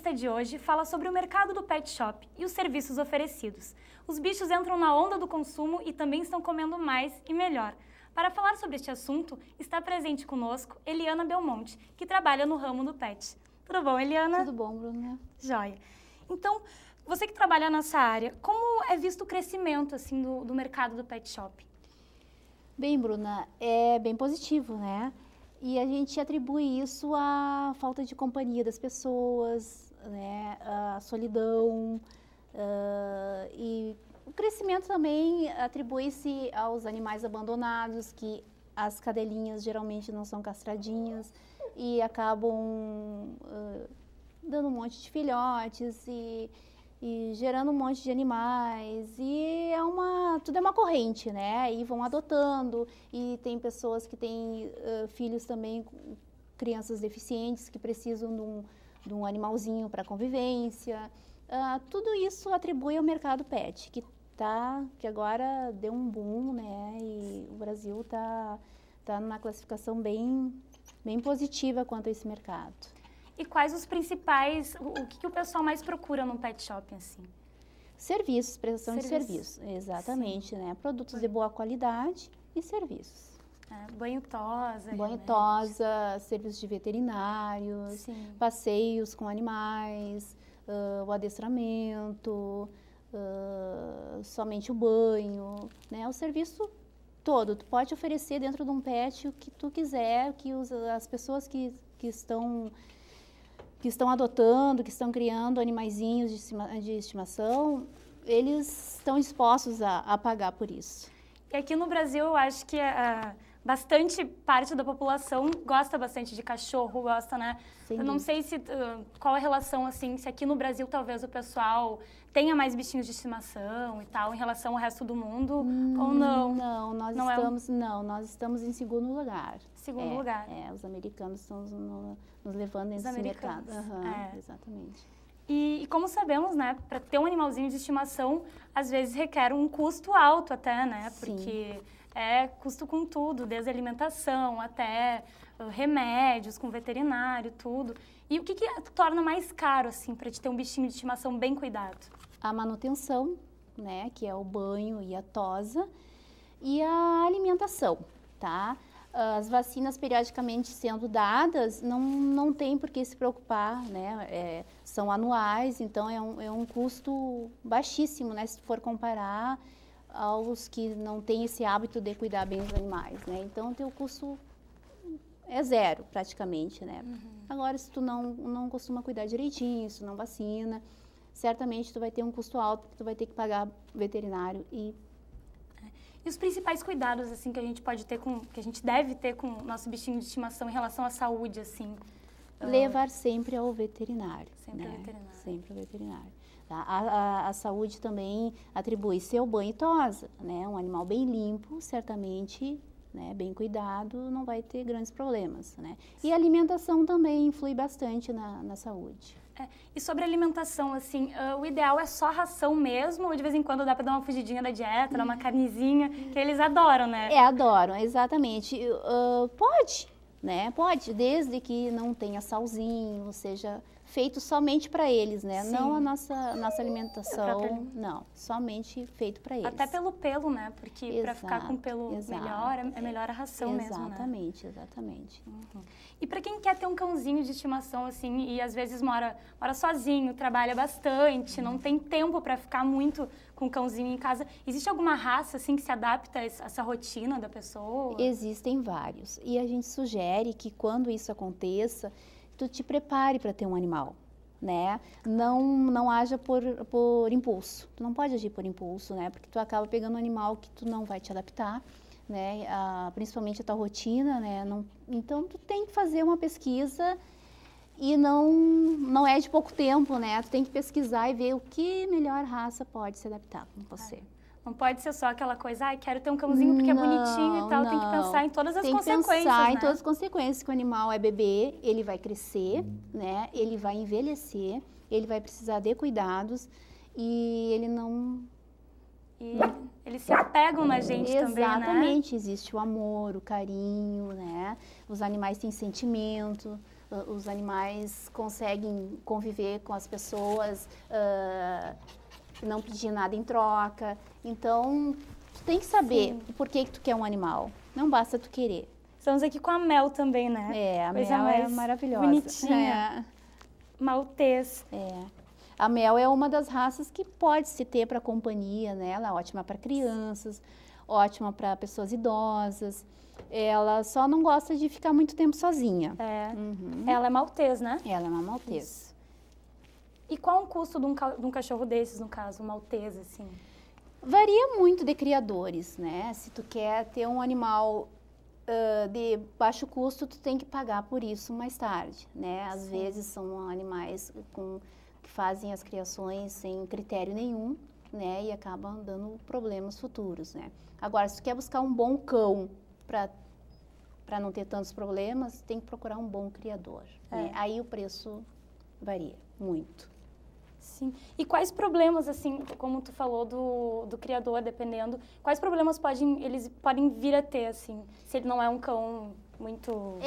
entrevista de hoje fala sobre o mercado do pet shop e os serviços oferecidos. Os bichos entram na onda do consumo e também estão comendo mais e melhor. Para falar sobre este assunto, está presente conosco Eliana Belmonte, que trabalha no ramo do pet. Tudo bom, Eliana? Tudo bom, Bruna. Joia. Então, você que trabalha nessa área, como é visto o crescimento assim, do mercado do pet shop? Bem, Bruna, é bem positivo, né? E a gente atribui isso à falta de companhia das pessoas, né? A solidão, e o crescimento também atribui-se aos animais abandonados, que as cadelinhas geralmente não são castradinhas e acabam dando um monte de filhotes e gerando um monte de animais, e tudo é uma corrente, né? E vão adotando, e tem pessoas que têm filhos também, crianças deficientes, que precisam de um animalzinho para convivência. Tudo isso atribui ao mercado pet, que agora deu um boom, né? E o Brasil tá numa classificação bem positiva quanto a esse mercado. E quais os principais, o que o pessoal mais procura num pet shop, assim? Serviços, prestação de serviços, exatamente, sim, né? Produtos de boa qualidade e serviços. Banho tosa. Banho tosa, serviços de veterinários, sim, passeios com animais, o adestramento, somente o banho, né? O serviço todo. Tu pode oferecer dentro de um pet o que tu quiser, que as pessoas que estão adotando, que estão criando animaizinhos de estimação, eles estão dispostos a pagar por isso. E aqui no Brasil, eu acho que bastante parte da população gosta bastante de cachorro, gosta, né? Sim. Eu não sei qual a relação, assim, se aqui no Brasil talvez o pessoal tenha mais bichinhos de estimação e tal, em relação ao resto do mundo, ou não? Não, nós estamos em segundo lugar. Segundo lugar. Os americanos estão nos levando nesse mercado. Exatamente. E como sabemos, né, para ter um animalzinho de estimação, às vezes requer um custo alto até, né? Sim. Porque é custo com tudo, desde alimentação até remédios com veterinário, tudo. E o que torna mais caro, assim, para te ter um bichinho de estimação bem cuidado? A manutenção, né, que é o banho e a tosa, e a alimentação, tá? As vacinas periodicamente sendo dadas, não tem por que se preocupar, né? São anuais, então é um custo baixíssimo, né? Se for comparar aos que não têm esse hábito de cuidar bem dos animais, né? Então, o teu custo é zero, praticamente, né? Uhum. Agora, se tu não costuma cuidar direitinho, se tu não vacina, certamente tu vai ter um custo alto, porque tu vai ter que pagar veterinário E os principais cuidados, assim, que a gente pode ter que a gente deve ter com o nosso bichinho de estimação em relação à saúde, assim? Levar sempre ao veterinário. Sempre ao veterinário. Sempre ao veterinário. Tá? A saúde também atribui seu banho e tosa, né? Um animal bem limpo, certamente, né, bem cuidado, não vai ter grandes problemas, né? E a alimentação também influi bastante na saúde. E sobre alimentação, assim, o ideal é só ração mesmo, ou de vez em quando dá para dar uma fugidinha da dieta, dar uma carnezinha, que eles adoram, né? Adoram, exatamente. Pode, né? Pode, desde que não tenha salzinho, seja feito somente para eles, né? Sim. Não a nossa alimentação, não, somente feito para eles. Até pelo pelo, né? Porque para ficar com pelo melhor, é melhor a ração mesmo, né? Exatamente. Uhum. E para quem quer ter um cãozinho de estimação, assim, e às vezes mora sozinho, trabalha bastante, não tem tempo para ficar muito com o cãozinho em casa, existe alguma raça, assim, que se adapta a essa rotina da pessoa? Existem vários. E a gente sugere que quando isso aconteça, tu te prepare para ter um animal, né? Não haja por impulso. Tu não pode agir por impulso, né? Porque tu acaba pegando um animal que tu não vai te adaptar, né? Principalmente a tua rotina, né? Então, tu tem que fazer uma pesquisa e não é de pouco tempo, né? Tu tem que pesquisar e ver o que melhor raça pode se adaptar com você. Não pode ser só aquela coisa, quero ter um cãozinho porque é bonitinho e tal. Tem que pensar em todas as consequências, Tem que pensar em né? todas as consequências, que o animal é bebê, ele vai crescer, né? Ele vai envelhecer, ele vai precisar de cuidados e ele não... E eles se apegam na gente também, né? Exatamente, existe o amor, o carinho, né? Os animais têm sentimento, os animais conseguem conviver com as pessoas, não pedir nada em troca. Então, tu tem que saber o porquê que tu quer um animal. Não basta tu querer. Estamos aqui com a Mel também, né? A Mel é maravilhosa. Bonitinha. Maltês. A Mel é uma das raças que pode se ter para companhia, né? Ela é ótima para crianças, ótima para pessoas idosas. Ela só não gosta de ficar muito tempo sozinha. Ela é maltês, né? Ela é uma maltês. E qual o custo de um cachorro desses, no caso, um maltês, assim? Varia muito de criadores, né? Se tu quer ter um animal de baixo custo, tu tem que pagar por isso mais tarde, né? Às vezes são animais que fazem as criações sem critério nenhum, né? E acabam dando problemas futuros, né? Agora, se tu quer buscar um bom cão para não ter tantos problemas, tem que procurar um bom criador, né? Aí o preço varia muito. Sim. E quais problemas, assim, como tu falou do criador, dependendo, quais problemas eles podem vir a ter, assim, se ele não é um cão muito...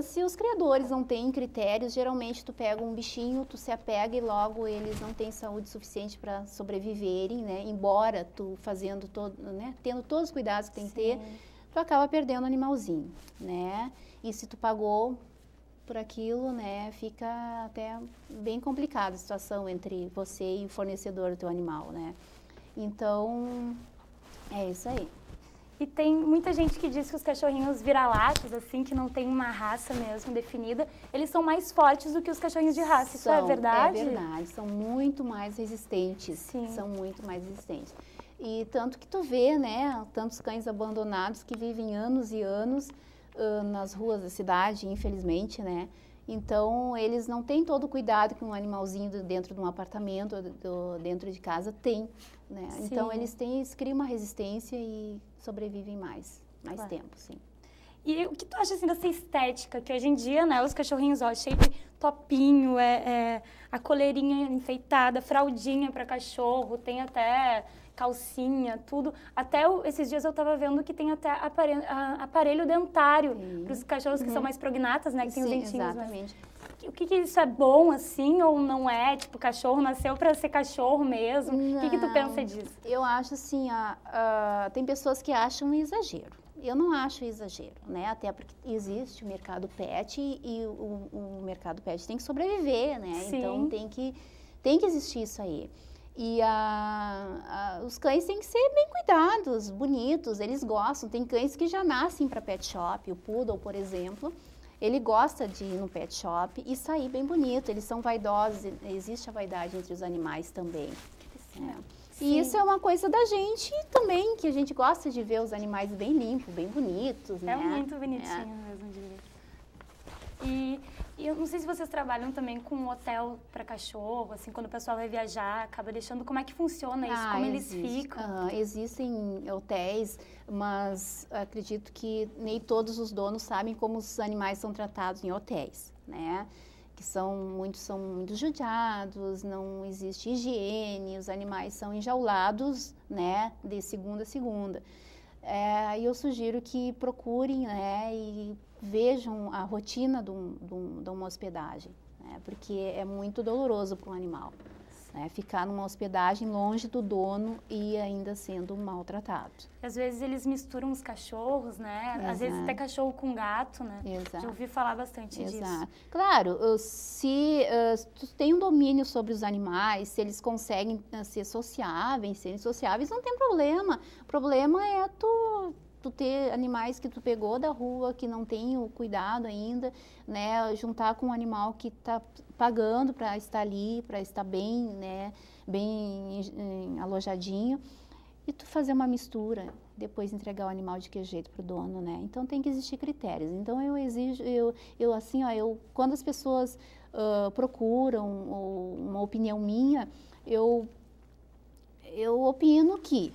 Se os criadores não têm critérios, geralmente tu pega um bichinho, tu se apega e logo eles não têm saúde suficiente para sobreviverem, né? Embora tu fazendo né? Tendo todos os cuidados que tem que ter, tu acaba perdendo o animalzinho, né? E se tu pagou por aquilo, né, fica até bem complicada a situação entre você e o fornecedor do teu animal, né? Então, é isso aí. E tem muita gente que diz que os cachorrinhos vira-latas, assim, que não tem uma raça mesmo definida, eles são mais fortes do que os cachorrinhos de raça. Isso é verdade? É verdade, são muito mais resistentes. Sim. São muito mais resistentes. E tanto que tu vê, né, tantos cães abandonados que vivem anos e anos nas ruas da cidade, infelizmente, né? Então, eles não têm todo o cuidado que um animalzinho dentro de um apartamento, dentro de casa tem, né? Sim. Então, eles criam uma resistência e sobrevivem mais tempo, sim. E o que tu acha, assim, dessa estética, que hoje em dia, né, os cachorrinhos, ó, cheio de topinho, a coleirinha enfeitada, fraldinha para cachorro, tem até calcinha, tudo. Até esses dias eu estava vendo que tem até aparelho dentário para os cachorros que são mais prognatas, né? Que tem os dentinhos. Exatamente. O que isso é bom, assim, ou não é? Tipo, o cachorro nasceu para ser cachorro mesmo? O que tu pensa disso? Eu acho assim, tem pessoas que acham exagero. Eu não acho exagero, né? Até porque existe o mercado pet e o mercado pet tem que sobreviver, né? Sim. Então tem que existir isso aí. E os cães têm que ser bem cuidados, bonitos, eles gostam. Tem cães que já nascem para pet shop, o poodle, por exemplo, ele gosta de ir no pet shop e sair bem bonito. Eles são vaidosos, existe a vaidade entre os animais também. E isso é uma coisa da gente também, que a gente gosta de ver os animais bem limpos, bem bonitos, né? É muito bonitinho mesmo de ver. E eu não sei se vocês trabalham também com um hotel para cachorro, assim, quando o pessoal vai viajar, acaba deixando, como é que funciona isso, como eles ficam? Existem hotéis, mas acredito que nem todos os donos sabem como os animais são tratados em hotéis, né? Que são muito judiados, não existe higiene, os animais são enjaulados, né, de segunda a segunda. E eu sugiro que procurem, né, e vejam a rotina de uma hospedagem, né, porque é muito doloroso para o animal, né, ficar numa hospedagem longe do dono e ainda sendo maltratado. Às vezes eles misturam os cachorros, né? Exato. Às vezes até cachorro com gato, né? Exato. Já ouvi falar bastante disso. Claro, se tu tem um domínio sobre os animais, se eles conseguem serem sociáveis, não tem problema. O problema é tu ter animais que tu pegou da rua, que não tem o cuidado ainda, né? Juntar com um animal que está pagando para estar ali, para estar bem, né? Bem alojadinho. E tu fazer uma mistura, depois entregar o animal de que jeito para o dono, né? Então tem que existir critérios. Então eu exijo, quando as pessoas procuram uma opinião minha, eu opino que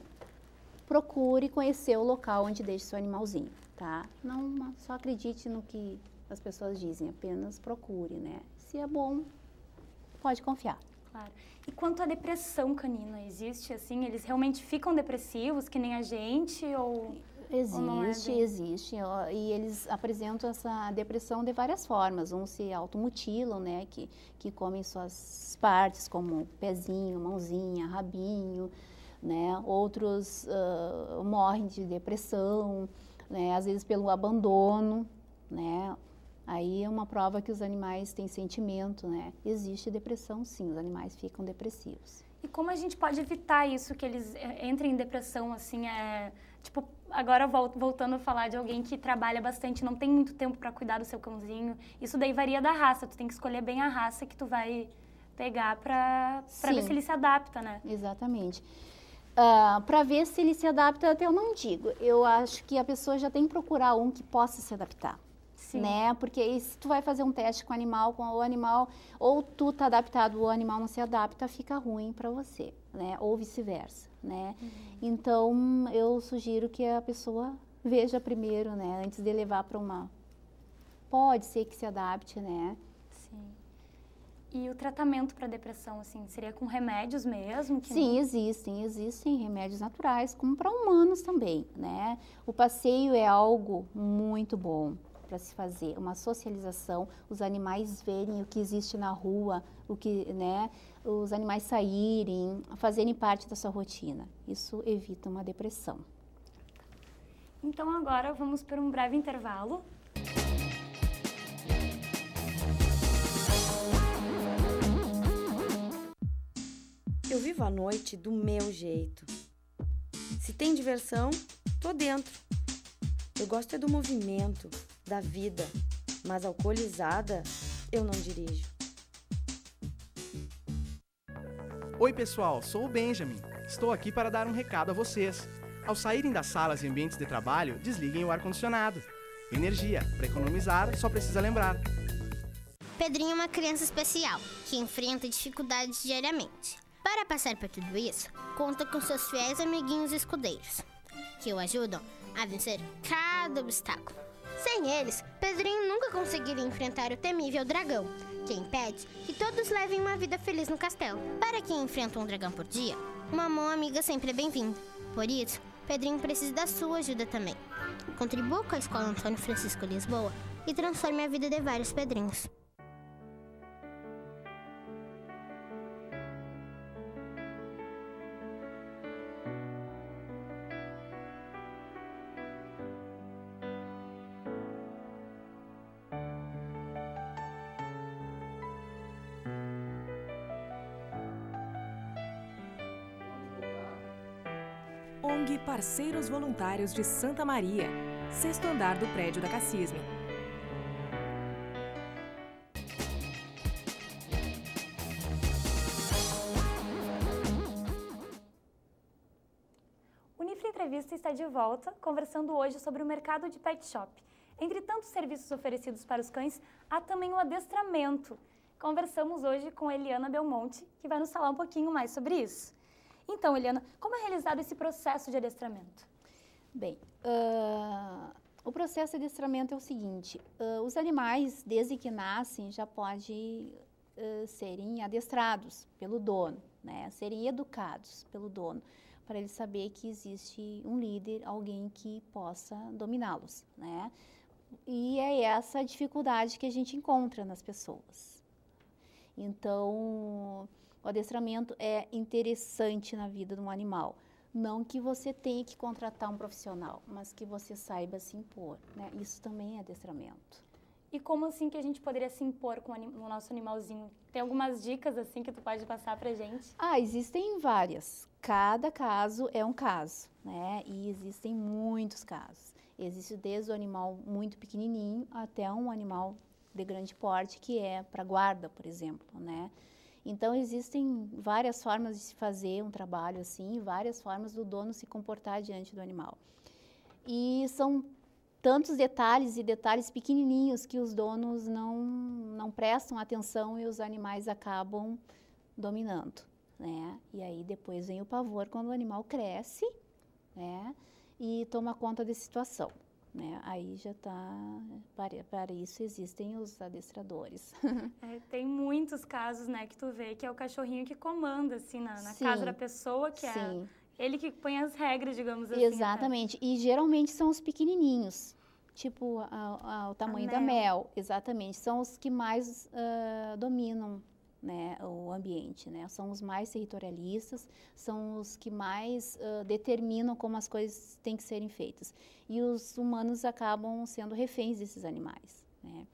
procure conhecer o local onde deixa seu animalzinho, tá? Não só acredite no que as pessoas dizem, apenas procure, né? Se é bom, pode confiar. Claro. E quanto à depressão canina, existe assim? Eles realmente ficam depressivos, que nem a gente, ou... Existe. E eles apresentam essa depressão de várias formas. Uns se automutilam, né? Que comem suas partes, como pezinho, mãozinha, rabinho, né? Outros morrem de depressão, né? Às vezes pelo abandono, né? Aí é uma prova que os animais têm sentimento, né? Existe depressão, sim, os animais ficam depressivos. E como a gente pode evitar isso, que eles entrem em depressão, assim, tipo, agora voltando a falar de alguém que trabalha bastante, não tem muito tempo para cuidar do seu cãozinho, isso daí varia da raça, tu tem que escolher bem a raça que tu vai pegar para ver se ele se adapta, né? Exatamente. Para ver se ele se adapta, até eu não digo. Eu acho que a pessoa já tem que procurar um que possa se adaptar. Sim. Né? Porque aí, se tu vai fazer um teste com o animal, ou tu tá adaptado, o animal não se adapta, fica ruim para você, né? Ou vice-versa, né? Então, eu sugiro que a pessoa veja primeiro, né? Antes de levar para uma... Pode ser que se adapte, né? Sim. E o tratamento para depressão, assim, seria com remédios mesmo? Sim, existem remédios naturais, como para humanos também, né? O passeio é algo muito bom para se fazer, uma socialização, os animais verem o que existe na rua, né, os animais saírem, fazerem parte da sua rotina. Isso evita uma depressão. Então agora vamos para um breve intervalo. Eu vivo a noite do meu jeito. Se tem diversão, tô dentro. Eu gosto é do movimento, da vida, mas alcoolizada, eu não dirijo. Oi pessoal, sou o Benjamin. Estou aqui para dar um recado a vocês. Ao saírem das salas e ambientes de trabalho, desliguem o ar-condicionado. Energia, para economizar, só precisa lembrar. Pedrinho é uma criança especial, que enfrenta dificuldades diariamente. Para passar por tudo isso, conta com seus fiéis amiguinhos escudeiros, que o ajudam a vencer cada obstáculo. Sem eles, Pedrinho nunca conseguiria enfrentar o temível dragão, que impede que todos levem uma vida feliz no castelo. Para quem enfrenta um dragão por dia, uma mão amiga sempre é bem-vinda. Por isso, Pedrinho precisa da sua ajuda também. Contribua com a Escola Antônio Francisco Lisboa e transforme a vida de vários Pedrinhos. ONG Parceiros Voluntários de Santa Maria, 6º andar do prédio da Cassisme. O Unifre Entrevista está de volta, conversando hoje sobre o mercado de pet shop. Entre tantos serviços oferecidos para os cães, há também o adestramento. Conversamos hoje com Eliana Belmonte, que vai nos falar um pouquinho mais sobre isso. Então, Eliana, como é realizado esse processo de adestramento? Bem, o processo de adestramento é o seguinte, os animais, desde que nascem, já podem serem adestrados pelo dono, né? Serem educados pelo dono, para ele saber que existe um líder, alguém que possa dominá-los, né? E é essa a dificuldade que a gente encontra nas pessoas. Então, o adestramento é interessante na vida de um animal. Não que você tenha que contratar um profissional, mas que você saiba se impor, né? Isso também é adestramento. E como assim que a gente poderia se impor com o nosso animalzinho? Tem algumas dicas assim que tu pode passar pra gente? Existem várias. Cada caso é um caso, né? E existem muitos casos. Existe desde o animal muito pequenininho até um animal de grande porte, que é para guarda, por exemplo, né? Então, existem várias formas de se fazer um trabalho assim, várias formas do dono se comportar diante do animal. E são tantos detalhes e detalhes pequenininhos que os donos não prestam atenção e os animais acabam dominando, né? E aí depois vem o pavor quando o animal cresce, né? E toma conta da situação, né? Aí já está, para isso existem os adestradores. Tem muitos casos, né, que tu vê que é o cachorrinho que comanda, assim, na casa da pessoa, que Ele que põe as regras, digamos assim. Exatamente. E geralmente são os pequenininhos, tipo o tamanho da mel. Exatamente. São os que mais dominam, né, o ambiente, né? São os mais territorialistas, são os que mais determinam como as coisas têm que serem feitas. E os humanos acabam sendo reféns desses animais, né?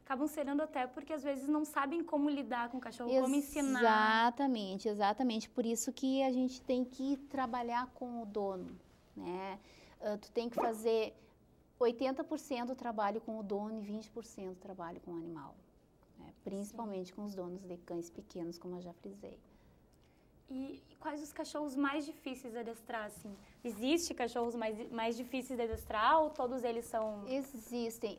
Acabam sendo até porque às vezes não sabem como lidar com o cachorro, como ensinar. Exatamente, exatamente. Por isso que a gente tem que trabalhar com o dono, né? Tu tem que fazer 80% do trabalho com o dono e 20% do trabalho com o animal, né? Principalmente com os donos de cães pequenos, como eu já frisei. E quais os cachorros mais difíceis de adestrar, assim? Existem cachorros mais difíceis de adestrar ou todos eles são... Existem.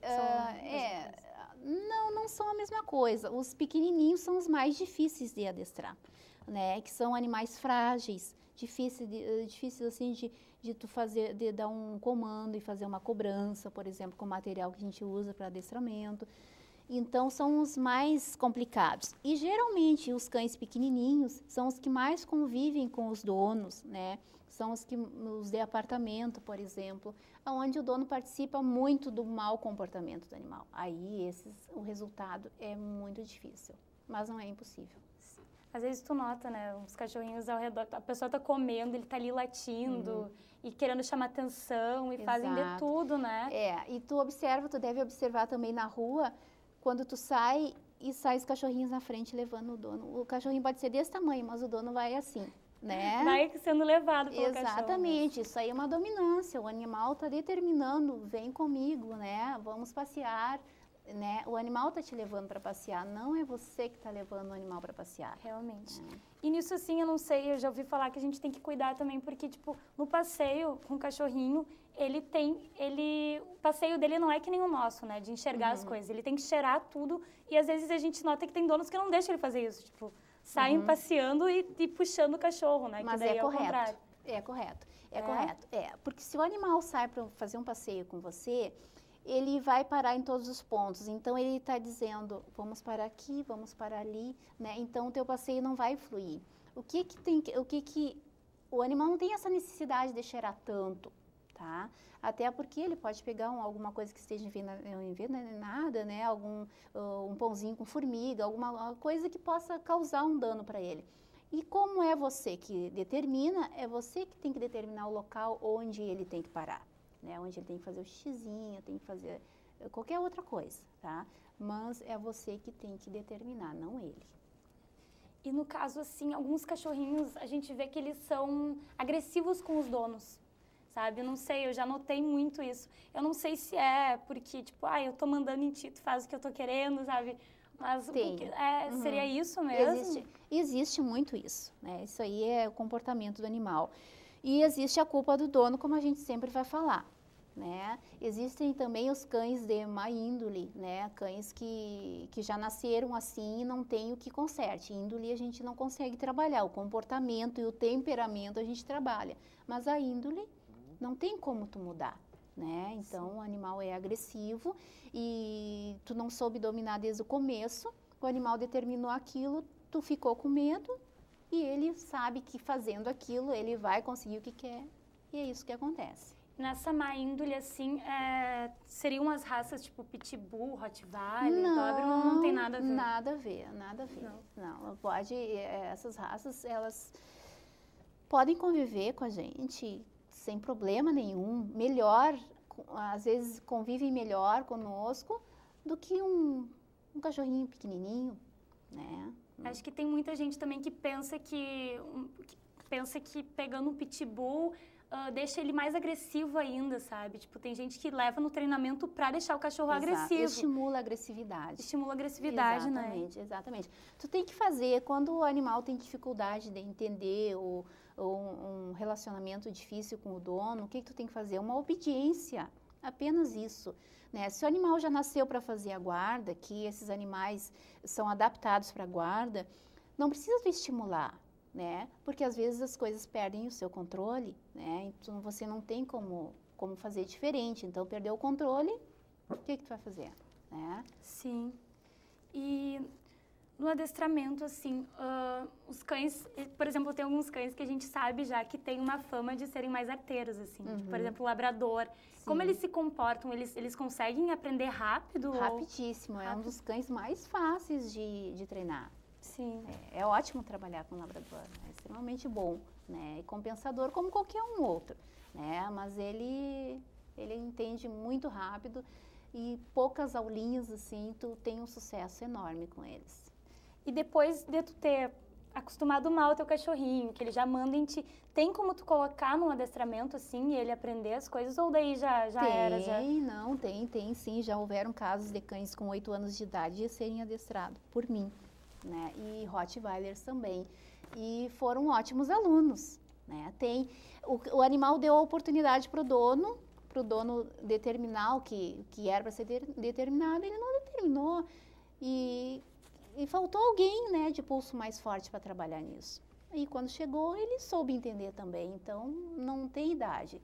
Não são a mesma coisa. Os pequenininhos são os mais difíceis de adestrar, né? Que são animais frágeis, difíceis assim de tu fazer, de dar um comando e fazer uma cobrança, por exemplo, com o material que a gente usa para adestramento. Então, são os mais complicados. E, geralmente, os cães pequenininhos são os que mais convivem com os donos, né? São os de apartamento, por exemplo, onde o dono participa muito do mau comportamento do animal. Aí, o resultado é muito difícil, mas não é impossível. Às vezes tu nota, né, os cachorrinhos ao redor, a pessoa tá comendo, ele tá ali latindo e querendo chamar atenção e fazem de tudo, né? E tu deve observar também na rua, quando tu sai os cachorrinhos na frente levando o dono. O cachorrinho pode ser desse tamanho, mas o dono vai assim, né? Vai sendo levado pelo cachorro. Exatamente, isso aí é uma dominância. O animal está determinando, vem comigo, né? Vamos passear, né? O animal está te levando para passear, não é você que está levando o animal para passear. Realmente. E nisso, assim, eu não sei, eu já ouvi falar que a gente tem que cuidar também, porque, tipo, no passeio com o cachorrinho, o passeio dele não é que nem o nosso, né, de enxergar as coisas. Ele tem que cheirar tudo e, às vezes, a gente nota que tem donos que não deixam ele fazer isso, tipo, saem passeando e puxando o cachorro, né, mas que daí é correto. O contrário. É correto, correto. Porque se o animal sai para fazer um passeio com você, ele vai parar em todos os pontos. Então, ele está dizendo, vamos parar aqui, vamos parar ali, né? Então, o teu passeio não vai fluir. O animal não tem essa necessidade de cheirar tanto, tá? Até porque ele pode pegar alguma coisa que esteja envenenada, né? Um pãozinho com formiga, alguma coisa que possa causar um dano para ele. E como é você que determina, é você que tem que determinar o local onde ele tem que parar. Né, onde ele tem que fazer o xizinho, tem que fazer qualquer outra coisa, tá? Mas é você que tem que determinar, não ele. E no caso, assim, alguns cachorrinhos, a gente vê que eles são agressivos com os donos, sabe? Eu não sei, eu já notei muito isso. Eu não sei se é porque, tipo, eu tô mandando em ti, tu faz o que eu tô querendo, sabe? Mas seria isso mesmo? Existe muito isso, né? Isso aí é o comportamento do animal. E existe a culpa do dono, como a gente sempre vai falar, né? Existem também os cães de má índole, né? Cães que já nasceram assim e não tem o que conserte. Índole a gente não consegue trabalhar, o comportamento e o temperamento a gente trabalha, mas a índole não tem como tu mudar, né? Então, o animal é agressivo e tu não soube dominar desde o começo, o animal determinou aquilo, tu ficou com medo, e ele sabe que fazendo aquilo, ele vai conseguir o que quer. E é isso que acontece. Nessa má índole, assim, seriam as raças tipo Pitbull, Rottweiler, Doberman, não tem nada a ver? Nada a ver, nada a ver. Não pode, essas raças, elas podem conviver com a gente sem problema nenhum. Melhor, às vezes convivem melhor conosco do que um cachorrinho pequenininho, né? Acho que tem muita gente também que pensa que pegando um pitbull deixa ele mais agressivo ainda, sabe? Tipo, tem gente que leva no treinamento pra deixar o cachorro agressivo. Estimula a agressividade. Estimula a agressividade, exatamente, né? Exatamente. Tu tem que fazer, quando o animal tem dificuldade de entender um relacionamento difícil com o dono, o que tu tem que fazer? Uma obediência, apenas isso. Né? Se o animal já nasceu para fazer a guarda, que esses animais são adaptados para a guarda, não precisa tu estimular, né? Porque às vezes as coisas perdem o seu controle, né? Então você não tem como fazer diferente. Então perdeu o controle, o que tu vai fazer? Né? Sim. E No adestramento, assim, os cães, por exemplo, tem alguns cães que a gente sabe já que tem uma fama de serem mais arteiros, assim. Tipo, por exemplo, o labrador. Sim. Como eles se comportam? Eles conseguem aprender rápido? Rapidíssimo. É um dos cães mais fáceis de treinar. Sim. É ótimo trabalhar com labrador, é extremamente bom, né? E compensador como qualquer um outro, né? Mas ele entende muito rápido e poucas aulinhas, assim, tu tem um sucesso enorme com eles. E depois de tu ter acostumado mal o teu cachorrinho, que ele já manda em ti, tem como tu colocar num adestramento, assim, e ele aprender as coisas? Ou daí já era? Tem sim. Já houveram casos de cães com 8 anos de idade serem adestrados por mim, né? E Rottweilers também. E foram ótimos alunos, né? O animal deu a oportunidade para o dono determinar o que era para ser determinado, ele não determinou. E faltou alguém, né, de pulso mais forte para trabalhar nisso. E quando chegou, ele soube entender também. Então, não tem idade,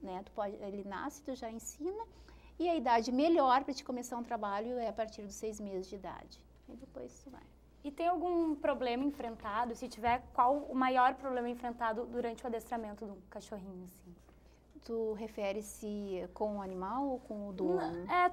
né? Ele nasce, tu já ensina. E a idade melhor para te começar um trabalho é a partir dos 6 meses de idade. Aí depois tu vai. E tem algum problema enfrentado? Se tiver, qual o maior problema enfrentado durante o adestramento do cachorrinho, assim? Tu refere-se com o animal ou com o dono?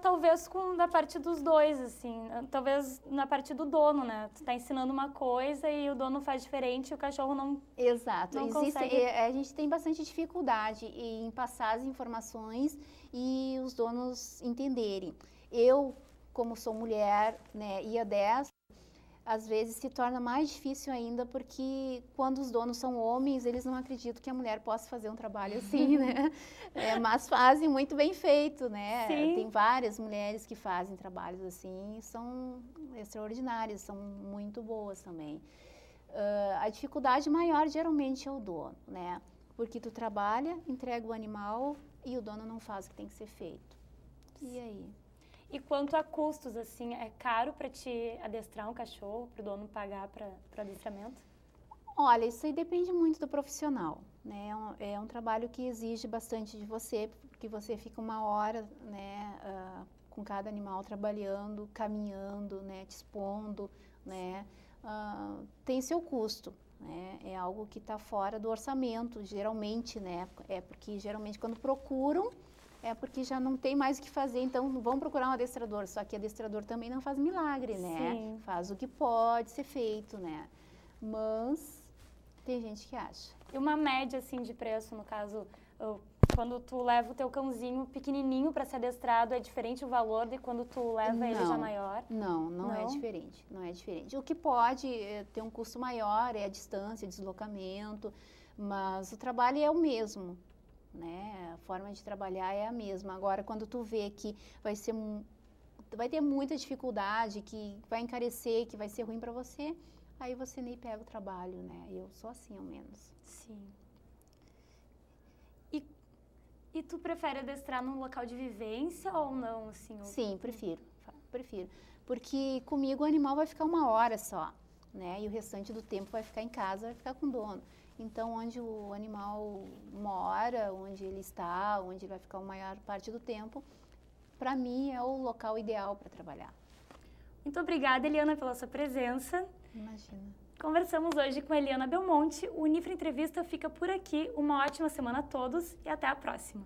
Talvez da parte dos dois, assim. Talvez na parte do dono, né? Tu tá ensinando uma coisa e o dono faz diferente e o cachorro não. Exato. Não consegue. A gente tem bastante dificuldade em passar as informações e os donos entenderem. Eu, como sou mulher, né, e adestro, às vezes se torna mais difícil ainda, porque quando os donos são homens, eles não acreditam que a mulher possa fazer um trabalho assim, né? Mas fazem muito bem feito, né? Sim. Tem várias mulheres que fazem trabalhos assim e são extraordinárias, são muito boas também. A dificuldade maior geralmente é o dono, né? Porque tu trabalha, entrega o animal e o dono não faz o que tem que ser feito. E aí? E quanto a custos, assim, é caro para te adestrar um cachorro, para o dono pagar para o adestramento? Olha, isso aí depende muito do profissional, né? É um trabalho que exige bastante de você, porque você fica 1 hora, né, com cada animal trabalhando, caminhando, né, te expondo, né? Tem seu custo, né? É algo que está fora do orçamento, geralmente, né? Porque geralmente quando procuram, é porque já não tem mais o que fazer, então vão procurar um adestrador, só que adestrador também não faz milagre, né? Sim. Faz o que pode ser feito, né? Mas tem gente que acha. E uma média, assim, de preço, no caso, quando tu leva o teu cãozinho pequenininho para ser adestrado, é diferente o valor de quando tu leva ele já maior? Não é diferente, não é diferente. O que pode ter um custo maior é a distância, deslocamento, mas o trabalho é o mesmo, né? A forma de trabalhar é a mesma. Agora, quando tu vê que vai ter muita dificuldade, que vai encarecer, que vai ser ruim para você, aí você nem pega o trabalho, né? Eu sou assim, ao menos. Sim. E tu prefere adestrar num local de vivência ou não, assim? Sim, prefiro. Porque comigo o animal vai ficar 1 hora só, né? E o restante do tempo vai ficar em casa, vai ficar com o dono. Então, onde o animal mora, onde ele está, onde ele vai ficar a maior parte do tempo, para mim é o local ideal para trabalhar. Muito obrigada, Eliana, pela sua presença. Imagina. Conversamos hoje com a Eliana Belmonte. O Unifra Entrevista fica por aqui. Uma ótima semana a todos e até a próxima.